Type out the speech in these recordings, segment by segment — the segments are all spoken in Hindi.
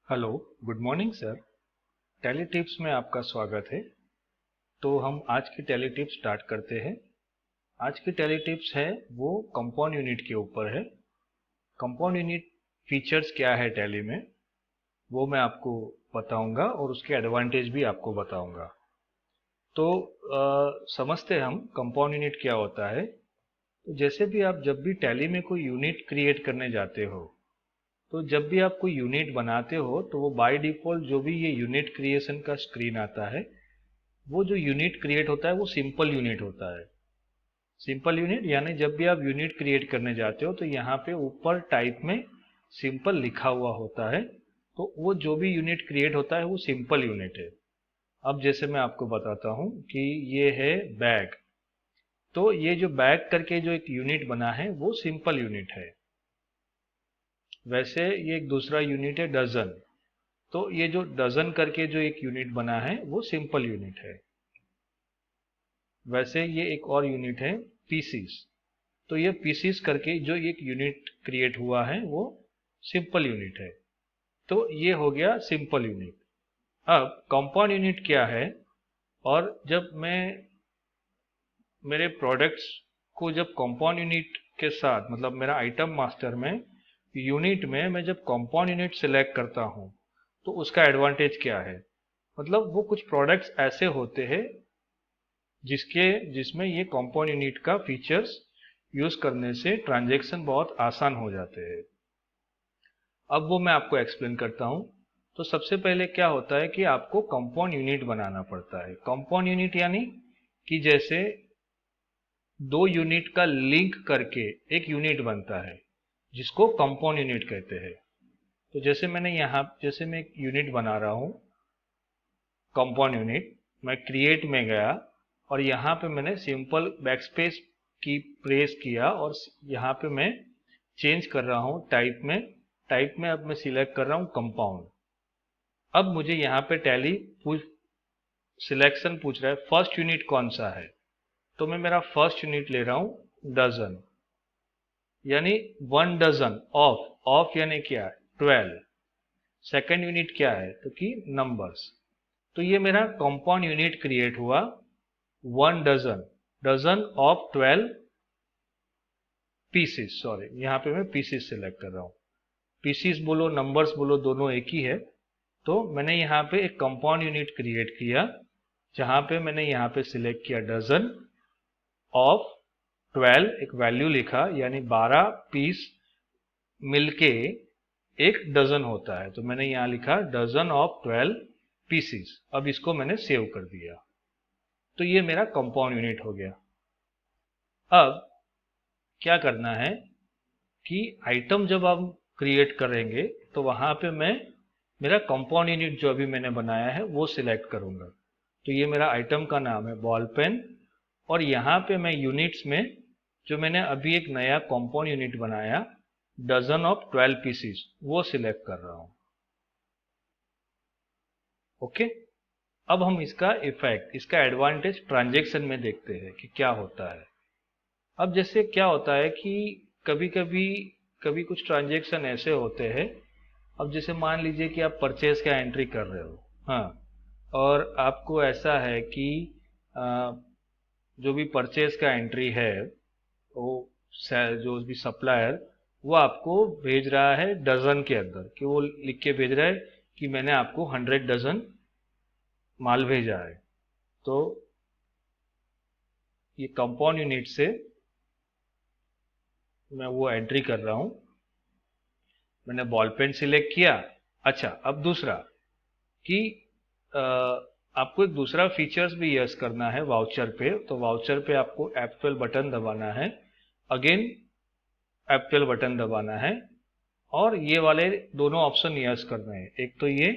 Hello, good morning sir. Tally tips में आपका स्वागत है। तो हम आज की टैली टिप्स स्टार्ट करते हैं। आज की टैली टिप्स है वो कंपाउंड यूनिट के ऊपर है। कंपाउंड यूनिट फीचर्स क्या है टैली में वो मैं आपको बताऊंगा और उसके एडवांटेज भी आपको बताऊंगा। तो समझते हम कंपाउंड यूनिट क्या होता है। तो जैसे भी आप जब भी टैली में कोई यूनिट क्रिएट करने जाते हो, तो जब भी आप कोई यूनिट बनाते हो तो वो बाय डिफॉल्ट जो भी ये यूनिट क्रिएशन का स्क्रीन आता है, वो जो यूनिट क्रिएट होता है वो सिंपल यूनिट होता है। सिंपल यूनिट यानी जब भी आप यूनिट क्रिएट करने जाते हो तो यहाँ पे ऊपर टाइप में सिंपल लिखा हुआ होता है। तो वो जो भी यूनिट क्रिएट होता है वो सिंपल यूनिट है। अब जैसे मैं आपको बताता हूँ कि ये है बैग। तो ये जो बैग करके जो एक यूनिट बना है वो सिंपल यूनिट है। वैसे ये एक दूसरा यूनिट है डजन। तो ये जो डजन करके जो एक यूनिट बना है वो सिंपल यूनिट है। वैसे ये एक और यूनिट है पीसीस। तो ये पीसीस करके जो एक यूनिट क्रिएट हुआ है वो सिंपल यूनिट है। तो ये हो गया सिंपल यूनिट। अब कंपाउंड यूनिट क्या है, और जब मैं मेरे प्रोडक्ट्स को जब कंपाउंड यूनिट के साथ मतलब मेरा आइटम मास्टर में यूनिट में मैं जब कंपाउंड यूनिट सिलेक्ट करता हूँ तो उसका एडवांटेज क्या है। मतलब वो कुछ प्रोडक्ट्स ऐसे होते हैं जिसमें ये कंपाउंड यूनिट का फीचर्स यूज करने से ट्रांजैक्शन बहुत आसान हो जाते हैं। अब वो मैं आपको एक्सप्लेन करता हूँ। तो सबसे पहले क्या होता है कि आपको कंपाउंड यूनिट बनाना पड़ता है। कंपाउंड यूनिट यानी कि जैसे दो यूनिट का लिंक करके एक यूनिट बनता है जिसको कंपाउंड यूनिट कहते हैं। तो जैसे मैं एक यूनिट बना रहा हूँ कंपाउंड यूनिट। मैं क्रिएट में गया और यहाँ पे मैंने सिंपल बैकस्पेस की प्रेस किया और यहाँ पे मैं चेंज कर रहा हूँ टाइप में अब मैं सिलेक्ट कर रहा हूँ कंपाउंड। अब मुझे यहाँ पे टैली सिलेक्शन पूछ रहा है फर्स्ट यूनिट कौन सा है। तो मैं मेरा फर्स्ट यूनिट ले रहा हूँ डजन, यानी 1 डजन ऑफ यानी क्या, 12। सेकेंड यूनिट क्या है तो कि नंबर्स। तो ये मेरा कंपाउंड यूनिट क्रिएट हुआ 1 dozen, dozen of 12 pieces. Sorry, यहाँ पे मैं पीसीस सिलेक्ट कर रहा हूँ। पीसीस बोलो नंबर्स बोलो दोनों एक ही है। तो मैंने यहाँ पे एक कंपाउंड यूनिट क्रिएट किया जहाँ पे मैंने यहाँ पे सिलेक्ट किया डजन ऑफ 12, एक वैल्यू लिखा यानी 12 पीस मिलके एक डजन होता है। तो मैंने यहाँ लिखा डजन ऑफ 12 पीसीस। अब इसको मैंने सेव कर दिया। तो ये मेरा कंपाउंड यूनिट हो गया। अब क्या करना है कि आइटम जब हम क्रिएट करेंगे तो वहां पे मैं मेरा कंपाउंड यूनिट जो अभी मैंने बनाया है वो सिलेक्ट करूंगा। तो ये मेरा आइटम का नाम है बॉल पेन, और यहाँ पे मैं यूनिट्स में जो मैंने अभी एक नया कंपाउंड यूनिट बनाया डजन ऑफ 12 पीसीस वो सिलेक्ट कर रहा हूँ। ओके। अब हम इसका इफेक्ट, इसका एडवांटेज ट्रांजैक्शन में देखते हैं कि क्या होता है। अब जैसे क्या होता है कि कभी कभी कभी कुछ ट्रांजैक्शन ऐसे होते हैं। अब जैसे मान लीजिए कि आप परचेज का एंट्री कर रहे हो, हाँ, और आपको ऐसा है कि आ, जो भी परचेज का एंट्री है वो जो भी सप्लायर वो आपको भेज रहा है डजन के अंदर, कि वो लिख के भेज रहा है कि मैंने आपको 100 डजन माल भेजा है। तो ये कंपाउंड यूनिट से मैं वो एंट्री कर रहा हूँ। मैंने बॉल पेन सिलेक्ट किया। अच्छा, अब दूसरा कि अ, आपको एक दूसरा फीचर्स भी यस करना है वाउचर पे। तो वाउचर पे आपको F12 बटन दबाना है, अगेन F12 बटन दबाना है, और ये वाले दोनों ऑप्शन यस करने हैं। एक तो ये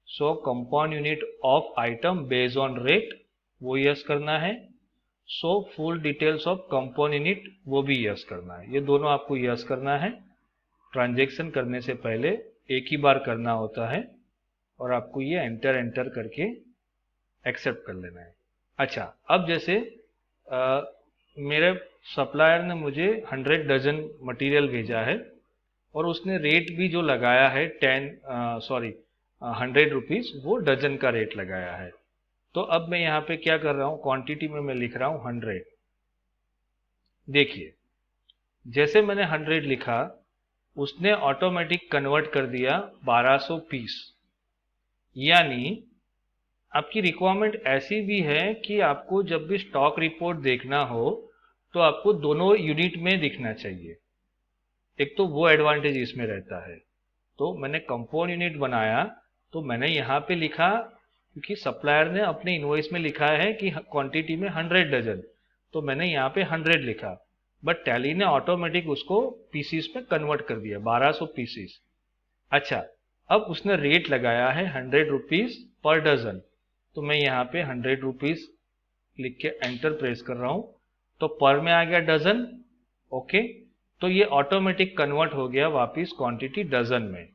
show compound unit of item based on rate वो यस करना है, show full details of compound unit वो भी यस करना है। ये दोनों आपको यस करना है। ट्रांजैक्शन करने से पहले एक ही बार करना होता है और आपको ये एंटर एंटर करके एक्सेप्ट कर लेना है। अच्छा, अब जैसे मेरे सप्लायर ने मुझे 100 डजन मटेरियल भेजा है और उसने रेट भी जो लगाया है 10 सॉरी 100 रुपीज़ वो डजन का रेट लगाया है। तो अब मैं यहाँ पे क्या कर रहा हूँ, क्वांटिटी में मैं लिख रहा हूँ 100। देखिए जैसे मैंने 100 लिखा, उसने ऑटोमेटिक कन्वर्ट कर दिया 1200 पीस। यानी आपकी रिक्वायरमेंट ऐसी भी है कि आपको जब भी स्टॉक रिपोर्ट देखना हो तो आपको दोनों यूनिट में दिखना चाहिए। एक तो वो एडवांटेज इसमें रहता है। तो मैंने कंपाउंड यूनिट बनाया, तो मैंने यहाँ पे लिखा, क्योंकि सप्लायर ने अपने इनवॉइस में लिखा है कि क्वांटिटी में 100 डजन, तो मैंने यहाँ पे 100 लिखा, बट टैली ने ऑटोमेटिक उसको पीसीस में कन्वर्ट कर दिया, 1200 पीसीस। अच्छा, अब उसने रेट लगाया है 100 रुपीज पर डजन, तो मैं यहाँ पे 100 रुपीज लिख के एंटर प्रेस कर रहा हूँ, तो पर में आ गया डजन। ओके, तो ये ऑटोमेटिक कन्वर्ट हो गया वापिस क्वांटिटी डजन में।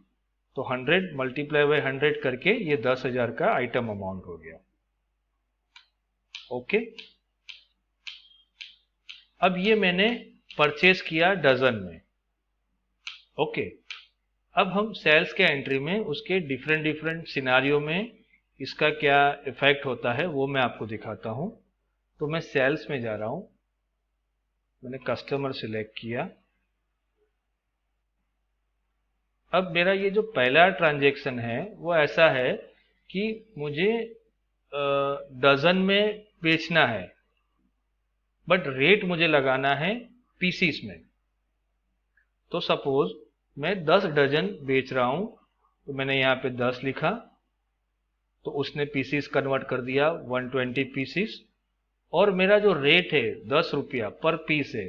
तो 100 मल्टीप्लाई बाय 100 करके ये 10,000 का आइटम अमाउंट हो गया। ओके, अब ये मैंने परचेस किया डजन में। ओके, अब हम सेल्स के एंट्री में उसके डिफरेंट डिफरेंट सिनारियो में इसका क्या इफेक्ट होता है वो मैं आपको दिखाता हूं। तो मैं सेल्स में जा रहा हूं, मैंने कस्टमर सिलेक्ट किया। अब मेरा ये जो पहला ट्रांजैक्शन है वो ऐसा है कि मुझे डजन में बेचना है, बट रेट मुझे लगाना है पीसीस में। तो सपोज मैं 10 डजन बेच रहा हूं, तो मैंने यहाँ पे 10 लिखा, तो उसने पीसीस कन्वर्ट कर दिया 120 पीसीस। और मेरा जो रेट है 10 रुपया पर पीस है,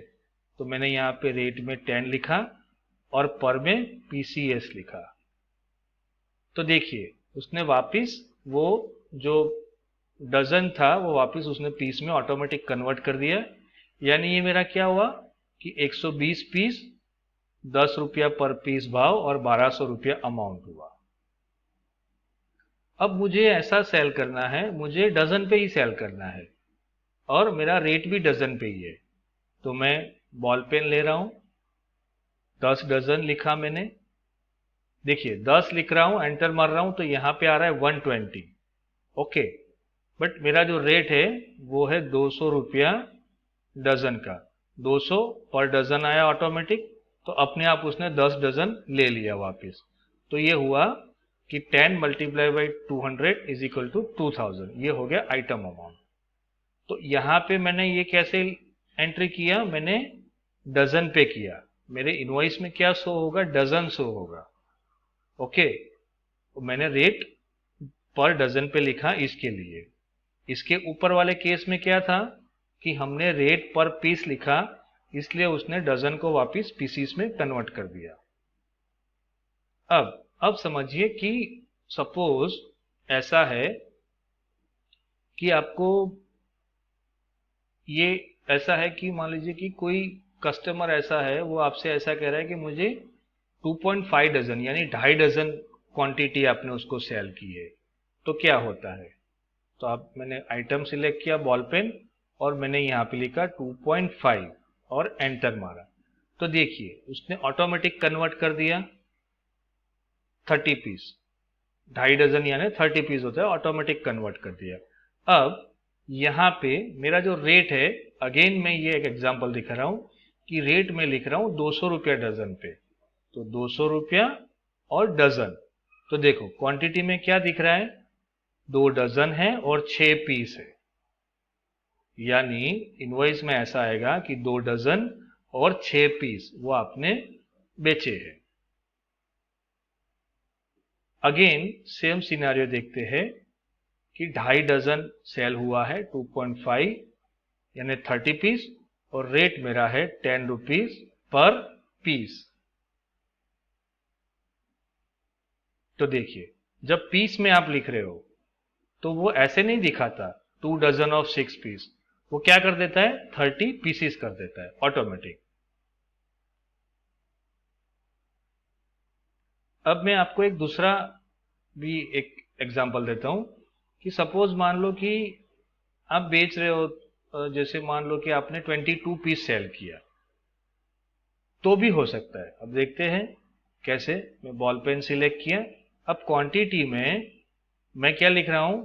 तो मैंने यहाँ पे रेट में 10 लिखा और पर में पीसीएस लिखा। तो देखिए उसने वापिस वो जो डजन था वो वापिस उसने पीस में ऑटोमेटिक कन्वर्ट कर दिया। यानी ये मेरा क्या हुआ कि 120 पीस, 10 रुपया पर पीस भाव और 1200 रुपया अमाउंट हुआ। अब मुझे ऐसा सेल करना है, मुझे डजन पे ही सेल करना है और मेरा रेट भी डजन पे ही है। तो मैं बॉल पेन ले रहा हूं, 10 डजन लिखा मैंने। देखिए 10 लिख रहा हूं, एंटर मार रहा हूं, तो यहां पे आ रहा है 120। ओके, बट मेरा जो रेट है वो है 200 रुपया डजन का। 200 पर डजन आया ऑटोमेटिक, तो अपने आप उसने 10 डजन ले लिया वापस। तो ये हुआ कि 10 multiply by 200 is equal to 2000। ये हो गया आइटम अमाउंट। तो यहाँ पे मैंने ये कैसे एंट्री किया, मैंने डजन पे किया। मेरे इनवॉइस में क्या शो होगा, डजन शो होगा। ओके, तो मैंने रेट पर डजन पे लिखा इसके लिए। इसके ऊपर वाले केस में क्या था कि हमने रेट पर पीस लिखा, इसलिए उसने डजन को वापस पीसीस में कन्वर्ट कर दिया। अब समझिए कि सपोज ऐसा है कि आपको ये ऐसा है कि मान लीजिए कि कोई कस्टमर ऐसा है, वो आपसे ऐसा कह रहा है कि मुझे 2.5 डजन यानी 2.5 डजन क्वांटिटी आपने उसको सेल की है। तो क्या होता है, तो आप मैंने आइटम सिलेक्ट किया बॉल पेन और मैंने यहाँ पे लिखा 2.5 और एंटर मारा। तो देखिए उसने ऑटोमेटिक कन्वर्ट कर दिया 30 पीस। 2.5 डजन यानी 30 पीस होता है, ऑटोमेटिक कन्वर्ट कर दिया। अब यहाँ पे मेरा जो रेट है, अगेन मैं ये एक एग्जांपल दिखा रहा हूं कि रेट में लिख रहा हूं 200 रुपया डजन पे। तो 200 रुपया और डजन। तो देखो क्वांटिटी में क्या दिख रहा है, 2 डजन है और 6 पीस है। यानी इनवॉइस में ऐसा आएगा कि 2 डजन और 6 पीस वो आपने बेचे हैं। अगेन सेम सिनेरियो देखते हैं कि 2.5 डजन सेल हुआ है 2.5 यानी 30 पीस और रेट मेरा है 10 रुपीज पर पीस। तो देखिए जब पीस में आप लिख रहे हो तो वो ऐसे नहीं दिखाता 2 डजन ऑफ 6 पीस, वो क्या कर देता है 30 पीसीस कर देता है ऑटोमेटिक। अब मैं आपको एक दूसरा भी एक एग्जांपल देता हूं कि सपोज मान लो कि आप बेच रहे हो, जैसे मान लो कि आपने 22 पीस सेल किया, तो भी हो सकता है। अब देखते हैं कैसे। मैं बॉल पेन सिलेक्ट किया, अब क्वांटिटी में मैं क्या लिख रहा हूं,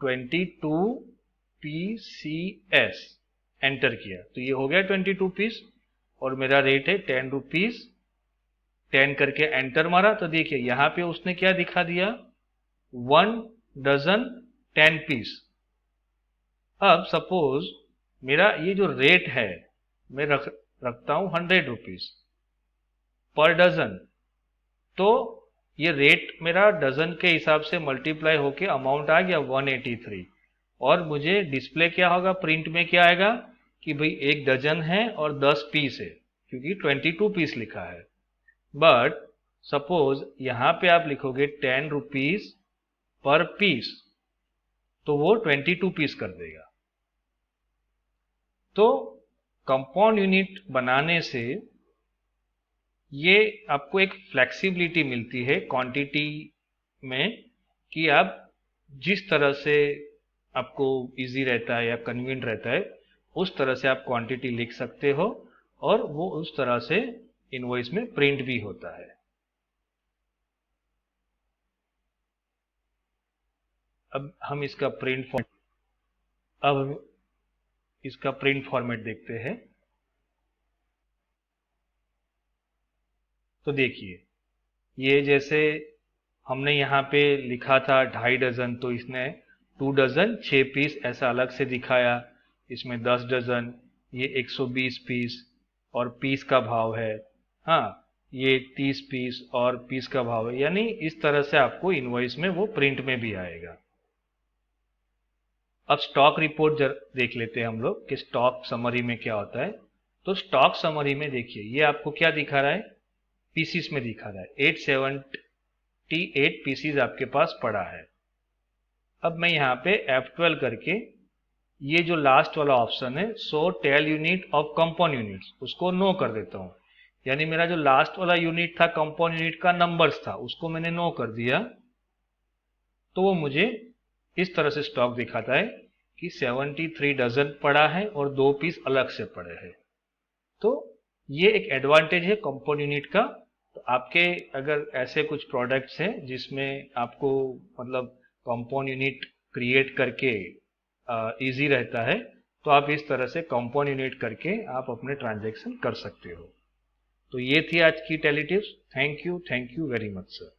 22 PCS एंटर किया तो ये हो गया 22 पीस और मेरा रेट है 10 रुपीज। 10 करके एंटर मारा तो देखिए यहां पे उसने क्या दिखा दिया, 1 डजन 10 पीस। अब सपोज मेरा ये जो रेट है मैं रखता हूं 100 रुपीज पर डजन, तो ये रेट मेरा डजन के हिसाब से मल्टीप्लाई होके अमाउंट आ गया 183 और मुझे डिस्प्ले क्या होगा, प्रिंट में क्या आएगा कि भाई एक डजन है और 10 पीस है क्योंकि 22 पीस लिखा है। बट सपोज यहां पे आप लिखोगे 10 रुपीज पर पीस तो वो 22 पीस कर देगा। तो कंपाउंड यूनिट बनाने से ये आपको एक फ्लेक्सिबिलिटी मिलती है क्वांटिटी में कि आप जिस तरह से आपको इजी रहता है या कन्वीनियंट रहता है उस तरह से आप क्वांटिटी लिख सकते हो और वो उस तरह से इनवॉइस में प्रिंट भी होता है। अब हम इसका प्रिंट फॉर्मेट देखते हैं। तो देखिए ये जैसे हमने यहाँ पे लिखा था 2.5 डजन तो इसने 2 डजन 6 पीस ऐसा अलग से दिखाया। इसमें 10 डजन ये 120 पीस और पीस का भाव है, हाँ ये 30 पीस और पीस का भाव है, यानी इस तरह से आपको इनवॉइस में वो प्रिंट में भी आएगा। अब स्टॉक रिपोर्ट देख लेते हैं हम लोग कि स्टॉक समरी में क्या होता है। तो स्टॉक समरी में देखिए ये आपको क्या दिखा रहा है, पीसीस में दिखा रहा है 878 पीसीस आपके पास पड़ा है। अब मैं यहाँ पे F12 करके ये जो लास्ट वाला ऑप्शन है so tell unit of compound units उसको नो कर देता हूँ, यानी मेरा जो लास्ट वाला यूनिट था कंपाउंड यूनिट का नंबर्स था उसको मैंने नो कर दिया। तो वो मुझे इस तरह से स्टॉक दिखाता है कि 73 डजन पड़ा है और 2 पीस अलग से पड़े हैं। तो ये एक एडवांटेज है कंपाउंड यूनिट का। तो आपके अगर ऐसे कुछ प्रोडक्ट्स हैं जिसमें आपको मतलब कंपाउंड यूनिट क्रिएट करके इजी रहता है तो आप इस तरह से कंपाउंड यूनिट करके आप अपने ट्रांजैक्शन कर सकते हो। तो ये थी आज की tally tips. Thank you very much sir.